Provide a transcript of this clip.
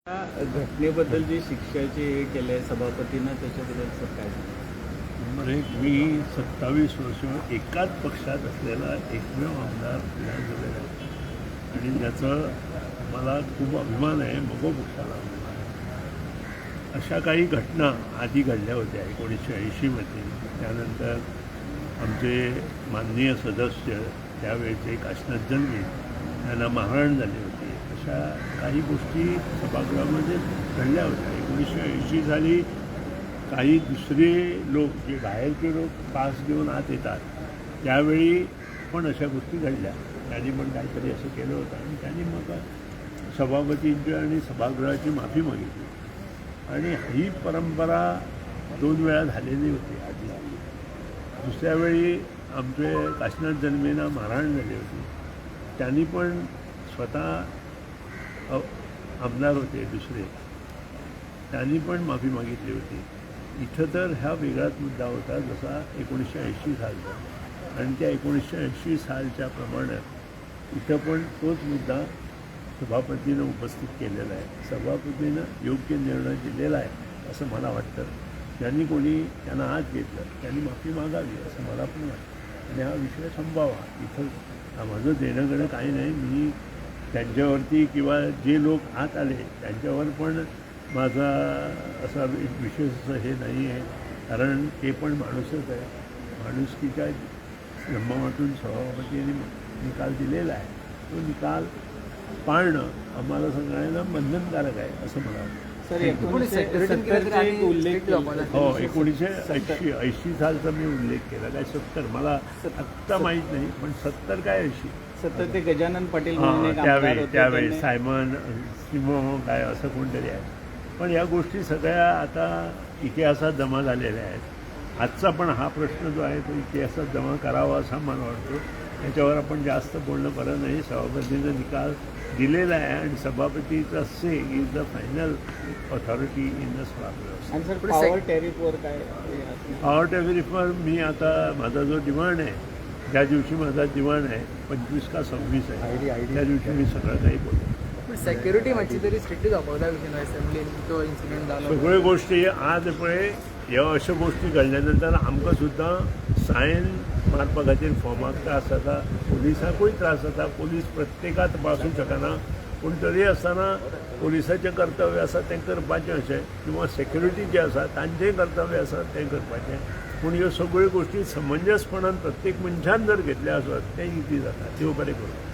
त्या घटनेबद्दल जी शिक्षाचे हे केलं आहे सभापतींना त्याच्याबद्दल सर काय सांगा? नंबर एक, मी 27 वर्ष एकाच पक्षात असलेला एकमेव आमदार विधान झालेला आहे आणि ज्याचं मला खूप अभिमान आहे, मगो पक्षाला अभिमान आहे. अशा काही घटना आधी घडल्या होत्या 1980मध्ये. त्यानंतर आमचे माननीय सदस्य त्यावेळेचे काशीनाथ जन्मे यांना मारहाण झाली होती. अशा काही गोष्टी सभागृहामध्ये घडल्या होत्या. 1980 साली काही दुसरे लोक जे बाहेरचे लोक पास घेऊन आत येतात त्यावेळी पण अशा गोष्टी घडल्या. त्यांनी पण काहीतरी असं केलं होतं आणि त्यांनी मग सभापतींची आणि सभागृहाची माफी मागितली आणि ही परंपरा 2 वेळा झालेली होती आधी. दुसऱ्या वेळी आमचे काशीनाथ जन्मेंना मारहाण झाली होती. त्यांनी पण स्वतः आमदार होते दुसरे, त्यांनी पण माफी मागितली होती. इथं तर हा वेगळाच मुद्दा होता जसा 1980 सालचा आणि त्या 1980 सालच्या प्रमाणात इथं पण तोच मुद्दा सभापतीनं उपस्थित केलेला आहे. सभापतीनं योग्य निर्णय दिलेला आहे असं मला वाटतं. ज्यांनी कोणी त्यांना आत घेतलं त्यांनी माफी मागावी असं मला पण वाटतं आणि हा विषय संपवावा. इथं माझं देणं घेणं काही नाही. मी त्यांच्यावरती किंवा जे लोक आत आले त्यांच्यावर पण माझा असा विशेष असं हे नाही आहे, कारण ते पण माणूसच आहे. माणुसकीच्या संभवातून सभापतींनी निकाल दिलेला आहे. तो निकाल पाळणं आम्हाला सगळ्यांना बंधनकारक आहे असं मला वाटतं. सर 1970 उल्लेख हो, 1980 सालचा मी उल्लेख केला. काय 70 मला आत्ता माहीत नाही, पण 70 काय 80 70 ते गजानन पाटील म्हणून एक आमदार होते. त्यावेळी त्यांनी- सायमन सिमो काय असं कोणतरी आहे. पण या गोष्टी सगळ्या आता इतिहासात जमा झालेल्या आहेत. आजचा पण हा प्रश्न जो आहे तो इतिहासात जमा करावा असा मला वाटतो. त्याच्यावर आपण जास्त बोलणं बरं नाही. सभापतीचा निकाल दिलेला आहे आणि सभापतीचा say is the final authority in the सभागृह. आणि सर पॉवर टॅरिफवर काय? पॉवर टॅरिफवर मी आता माझा जो डिमांड आहे, ज्या दिवशी माझा डिमांड आहे 25 का 26 आहे, त्या दिवशी मी सगळं काही बोलतो. सेक्युरिटी मातशी तरी स्ट्रिक्टली दाखवता विषय असेंब्लीन तो इन्सिडेंट जालो. सगळ्यो गोष्टी आज पळय ह्यो अश्यो गोष्टी घडल्या नंतर आमकां सुद्दां सायन मारपा खातीर फॉर्माक त्रास जाता, पोलिसांकूय त्रास जाता. पोलीस प्रत्येकाक तपासूंक शकना, पूण तरी आसतना पोलिसाचें कर्तव्य आसा तें करपाचें अशें, किंवा सेक्युरिटी जे आसा तांचेंय कर्तव्य आसा तें करपाचें. पूण ह्यो सगळ्यो गोष्टी समंजसपणान प्रत्येक मनशान जर घेतल्या आसत तें इजी जाता. देव बरें करूं.